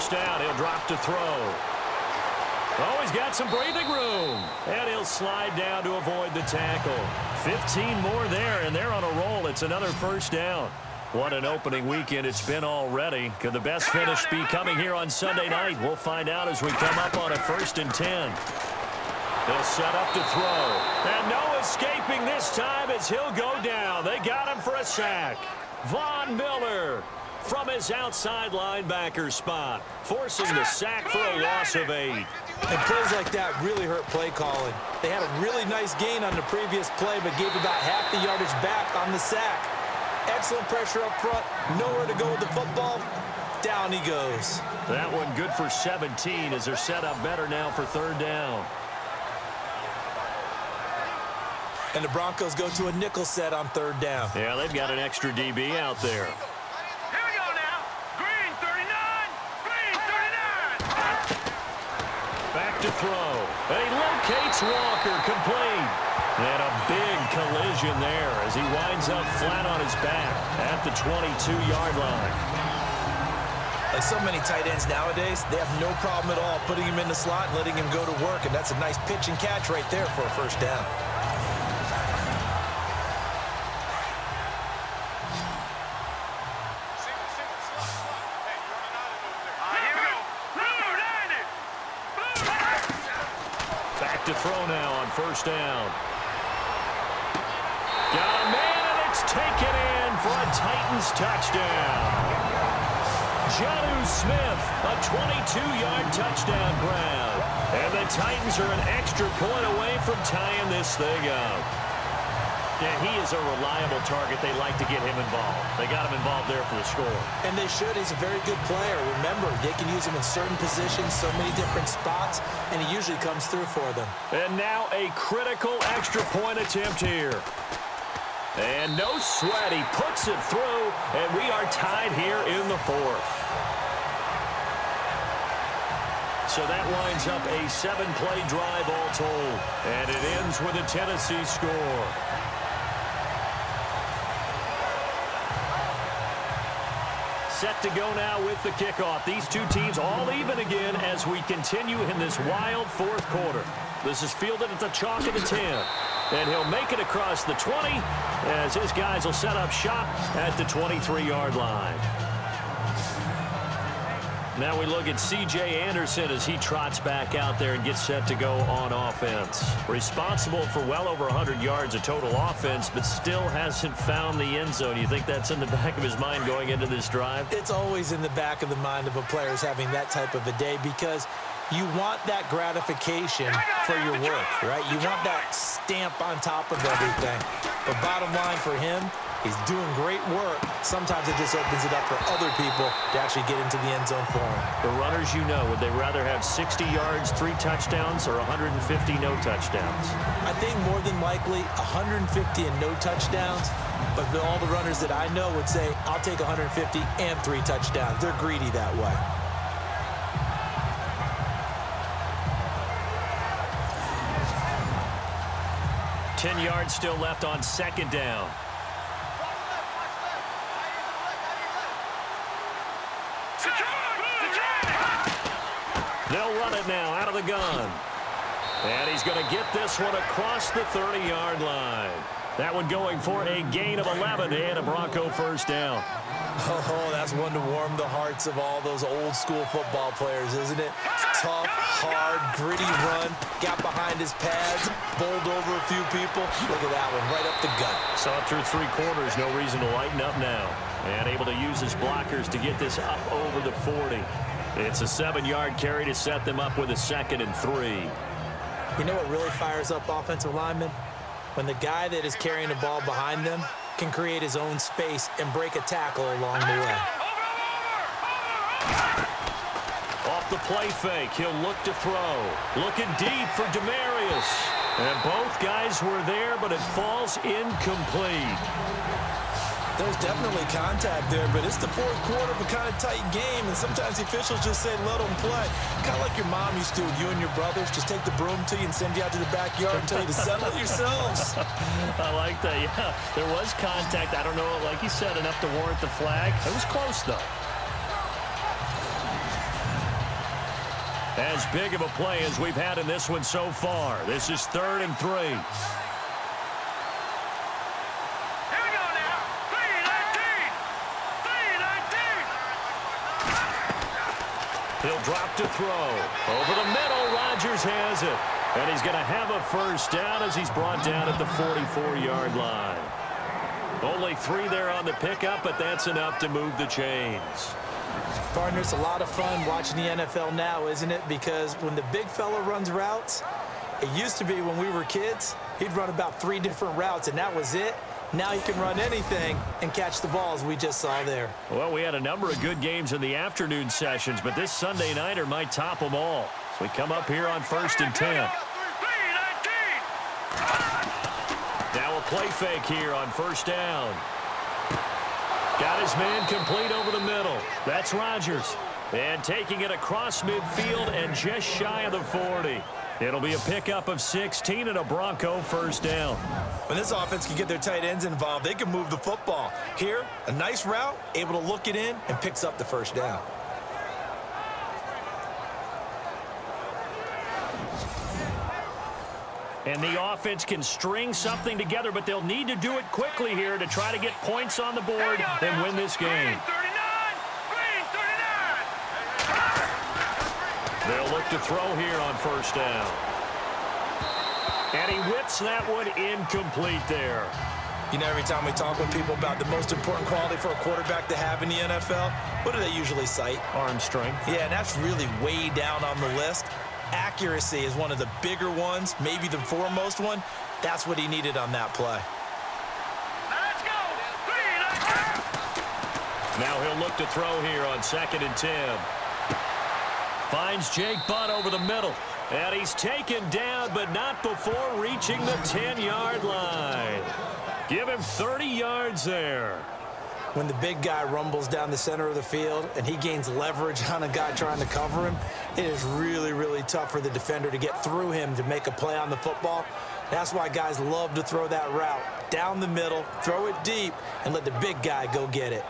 first down. He'll drop to throw. Oh, he's got some breathing room. And he'll slide down to avoid the tackle. 15 more there, and they're on a roll. It's another first down. What an opening weekend it's been already. Could the best finish be coming here on Sunday night? We'll find out as we come up on a 1st and 10. He'll set up to throw. And no escaping this time as he'll go down. They got him for a sack. Von Miller from his outside linebacker spot, forcing the sack for a loss of 8. And plays like that really hurt play calling. They had a really nice gain on the previous play, but gave about half the yardage back on the sack. Excellent pressure up front. Nowhere to go with the football. Down he goes. That one good for 17 as they're set up better now for 3rd down. And the Broncos go to a nickel set on 3rd down. Yeah, they've got an extra DB out there. Here we go now. Green 39. Green 39. Back to throw. And he locates Walker, complete. And a big collision there as he winds up flat on his back at the 22-yard line. Like so many tight ends nowadays, they have no problem at all putting him in the slot and letting him go to work. And that's a nice pitch and catch right there for a first down. To throw now on 1st down. Got a man, and it's taken in for a Titans touchdown. Jonnu Smith, a 22-yard touchdown grab. And the Titans are an extra point away from tying this thing up. Yeah, he is a reliable target. They like to get him involved. They got him involved there for the score. And they should. He's a very good player. Remember, they can use him in certain positions, so many different spots, and he usually comes through for them. And now a critical extra point attempt here. And no sweat. He puts it through, and we are tied here in the 4th. So that winds up a 7-play drive all told. And it ends with a Tennessee score. Set to go now with the kickoff. These two teams all even again as we continue in this wild 4th quarter. This is fielded at the chalk of the 10. And he'll make it across the 20 as his guys will set up shop at the 23-yard line. Now we look at C.J. Anderson as he trots back out there and gets set to go on offense. Responsible for well over 100 yards of total offense, but still hasn't found the end zone. You think that's in the back of his mind going into this drive? It's always in the back of the mind of a player having that type of a day because you want that gratification for your work, right? You want that stamp on top of everything. But bottom line for him, he's doing great work. Sometimes it just opens it up for other people to actually get into the end zone for him. The runners, you know, would they rather have 60 yards, 3 touchdowns, or 150 no touchdowns? I think more than likely 150 and no touchdowns. But all the runners that I know would say, I'll take 150 and 3 touchdowns. They're greedy that way. Ten yards still left on 2nd down. They'll run it now out of the gun. And he's going to get this one across the 30-yard line. That one going for a gain of 11 and a Bronco first down. Oh, that's one to warm the hearts of all those old-school football players, isn't it? Tough, hard, gritty run. Got behind his pads, bowled over a few people. Look at that one, right up the gut. Saw it through 3 quarters. No reason to lighten up now. And able to use his blockers to get this up over the 40. It's a 7-yard carry to set them up with a 2nd and 3. You know what really fires up offensive linemen? When the guy that is carrying the ball behind them can create his own space and break a tackle along the way. Off the play fake, he'll look to throw. Looking deep for Demarius. And both guys were there, but it falls incomplete. There's definitely contact there, but it's the 4th quarter of a kind of tight game, and sometimes the officials just say, let them play. Kind of like your mom used to with you and your brothers. Just take the broom to you and send you out to the backyard and tell you to settle it yourselves. I like that, yeah. There was contact. I don't know, like you said, enough to warrant the flag. It was close, though. As big of a play as we've had in this one so far. This is 3rd and 3. Here we go now. 3-19. 3-19. He'll drop to throw. Over the middle, Rodgers has it. And he's going to have a first down as he's brought down at the 44-yard line. Only 3 there on the pickup, but that's enough to move the chains. Partner, it's a lot of fun watching the NFL now, isn't it? Because when the big fella runs routes, it used to be when we were kids, he'd run about 3 different routes, and that was it. Now he can run anything and catch the balls we just saw there. Well, we had a number of good games in the afternoon sessions, but this Sunday nighter might top them all. So we come up here on 1st and 10. 3-19. Now a play fake here on 1st down. Got his man complete over the middle. That's Rodgers. And taking it across midfield and just shy of the 40. It'll be a pickup of 16 and a Bronco first down. When this offense can get their tight ends involved, they can move the football. Here, a nice route, able to look it in, and picks up the first down. And the offense can string something together, but they'll need to do it quickly here to try to get points on the board and win this game. Green 39. They'll look to throw here on 1st down. And he whips that one incomplete there. You know, every time we talk with people about the most important quality for a quarterback to have in the NFL, what do they usually cite? Arm strength. Yeah, and that's really way down on the list. Accuracy is one of the bigger ones, maybe the foremost one. That's what he needed on that play. Let's go. 3-19. Now he'll look to throw here on 2nd and 10. Finds Jake Butt over the middle. And he's taken down, but not before reaching the 10-yard line. Give him 30 yards there. When the big guy rumbles down the center of the field and he gains leverage on a guy trying to cover him, it is really, really tough for the defender to get through him to make a play on the football. That's why guys love to throw that route down the middle, throw it deep, and let the big guy go get it.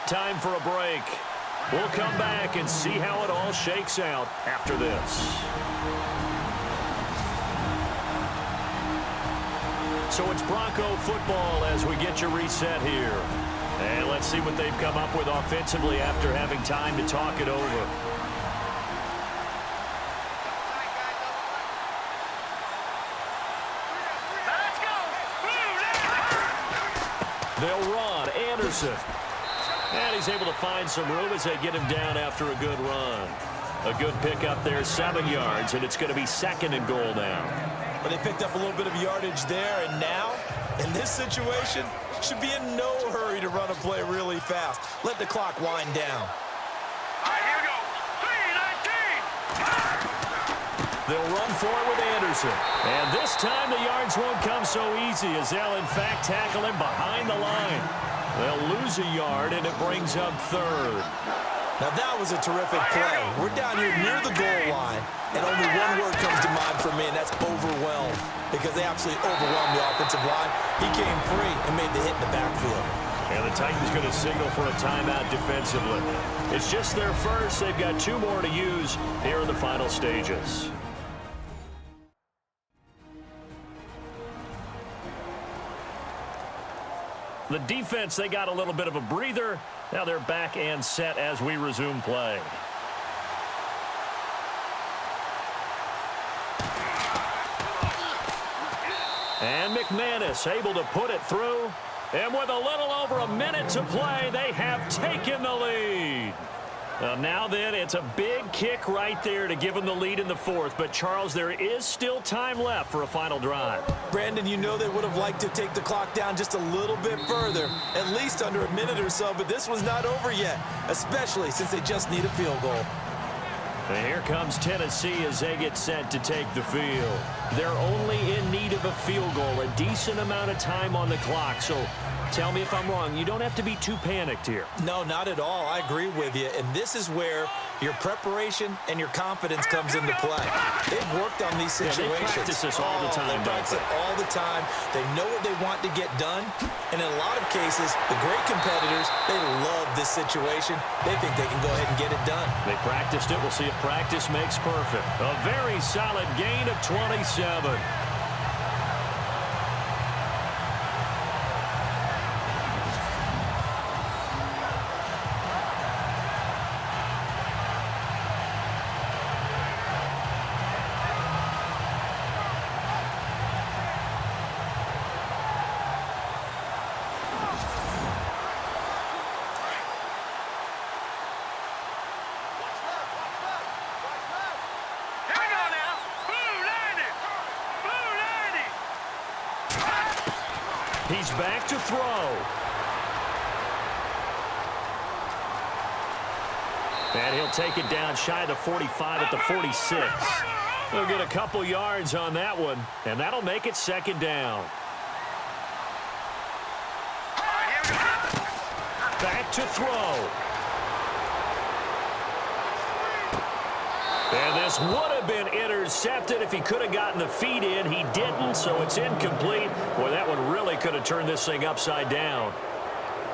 Time for a break. We'll come back and see how it all shakes out after this. So it's Bronco football as we get you reset here. And let's see what they've come up with offensively after having time to talk it over. Let's go. They'll run. Anderson. And he's able to find some room as they get him down after a good run. A good pickup there, 7 yards, and it's going to be 2nd and goal now. But they picked up a little bit of yardage there, and now, in this situation, should be in no hurry to run a play really fast. Let the clock wind down. All right, here we go. 3-19. They'll run for it with Anderson. And this time the yards won't come so easy as they'll, in fact, tackle him behind the line. They'll lose a yard, and it brings up 3rd. Now, that was a terrific play. We're down here near the goal line, and only one word comes to mind for me, and that's overwhelmed, because they absolutely overwhelmed the offensive line. He came free and made the hit in the backfield. And the Titans going to signal for a timeout defensively. It's just their first. They've got 2 more to use here in the final stages. The defense, they got a little bit of a breather. Now they're back and set as we resume play. And McManus able to put it through. And with a little over a minute to play, they have taken the lead. Now then, it's a big kick right there to give them the lead in the 4th. But, Charles, there is still time left for a final drive. Brandon, you know they would have liked to take the clock down just a little bit further, at least under a minute or so, but this was not over yet, especially since they just need a field goal. And here comes Tennessee as they get set to take the field. They're only in need of a field goal, a decent amount of time on the clock, so Tell me if I'm wrong. You don't have to be too panicked here. No, not at all. I agree with you. And this is where your preparation and your confidence comes into play. They've worked on these situations. Yeah, they practice this all the time. They practice it all the time. They know what they want to get done. And in a lot of cases, the great competitors, they love this situation. They think they can go ahead and get it done. They practiced it. We'll see if practice makes perfect. A very solid gain of 27. He's back to throw. And he'll take it down shy of the 45 at the 46. He'll get a couple yards on that one, and that'll make it second down. Back to throw. And this would have been intercepted if he could have gotten the feet in. He didn't, so it's incomplete. Boy, that one really could have turned this thing upside down.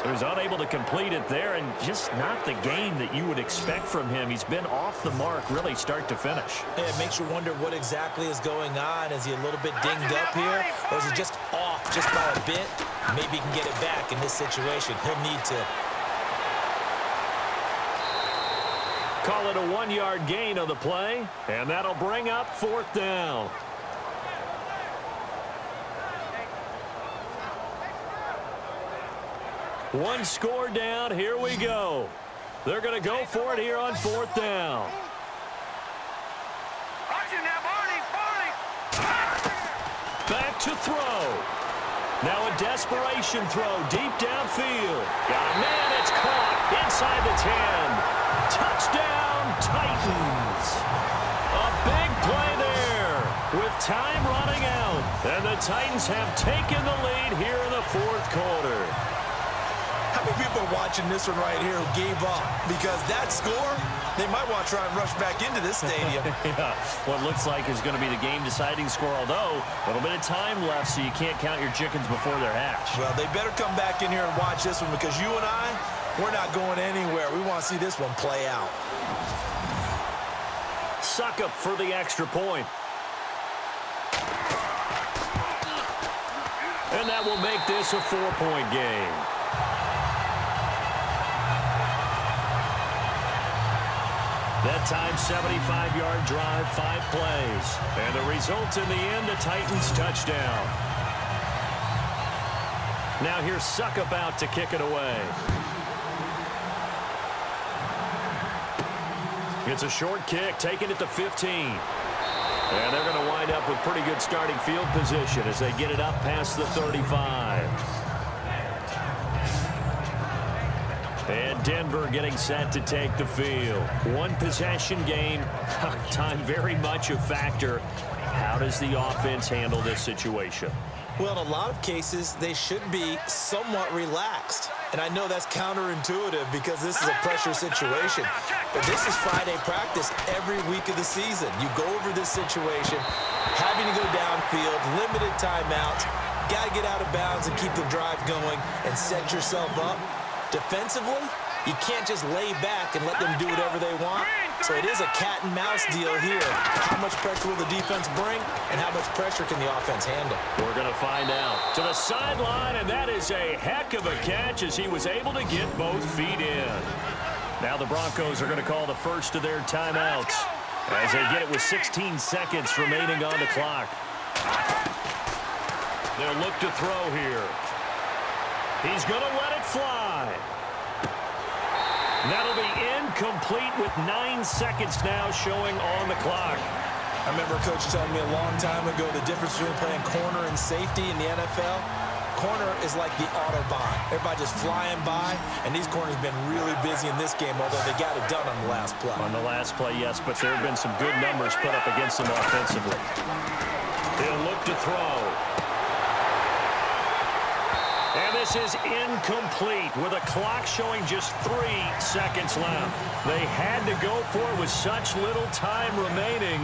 So he's unable to complete it there, and just not the game that you would expect from him. He's been off the mark really start to finish. Yeah, it makes you wonder what exactly is going on. Is he a little bit dinged up here, or is he just off just by a bit? Maybe he can get it back in this situation. He'll need to. Call it a 1-yard gain on the play, and that'll bring up fourth down. One score down. Here we go. They're going to go for it here on fourth down. Back to throw. Now a desperation throw deep downfield. Got a man. It's caught inside the 10. Touchdown, Titans. A big play there with time running out. And the Titans have taken the lead here in the fourth quarter. How many people are watching this one right here who gave up? Because that score, they might want to try and rush back into this stadium. Yeah, what looks like is going to be the game-deciding score, although a little bit of time left, so you can't count your chickens before they're hatched. Well, they better come back in here and watch this one, because you and I, we're not going anywhere. We want to see this one play out. Suck up for the extra point. And that will make this a 4-point game. That time, 75-yard drive, 5 plays. And the result in the end, a Titans touchdown. Now here's Suckup out to kick it away. It's a short kick, taking it to 15. And they're going to wind up with pretty good starting field position as they get it up past the 35. And Denver getting set to take the field. One possession game. Time very much a factor. How does the offense handle this situation? Well, in a lot of cases, they should be somewhat relaxed. And I know that's counterintuitive because this is a pressure situation. But this is Friday practice every week of the season. You go over this situation, having to go downfield, limited timeouts, got to get out of bounds and keep the drive going and set yourself up. Defensively, you can't just lay back and let them do whatever they want. So it is a cat and mouse deal here. How much pressure will the defense bring, and how much pressure can the offense handle? We're going to find out. To the sideline, and that is a heck of a catch as he was able to get both feet in. Now the Broncos are going to call the first of their timeouts as they get it with 16 seconds remaining on the clock. They'll look to throw here. He's going to let it fly. That'll be incomplete with 9 seconds now showing on the clock. I remember Coach telling me a long time ago the difference between playing corner and safety in the NFL. Corner is like the Autobahn. Everybody just flying by, and these corners have been really busy in this game, although they got it done on the last play. On the last play, yes, but there have been some good numbers put up against them offensively. He'll look to throw. And this is incomplete with a clock showing just 3 seconds left. They had to go for it with such little time remaining,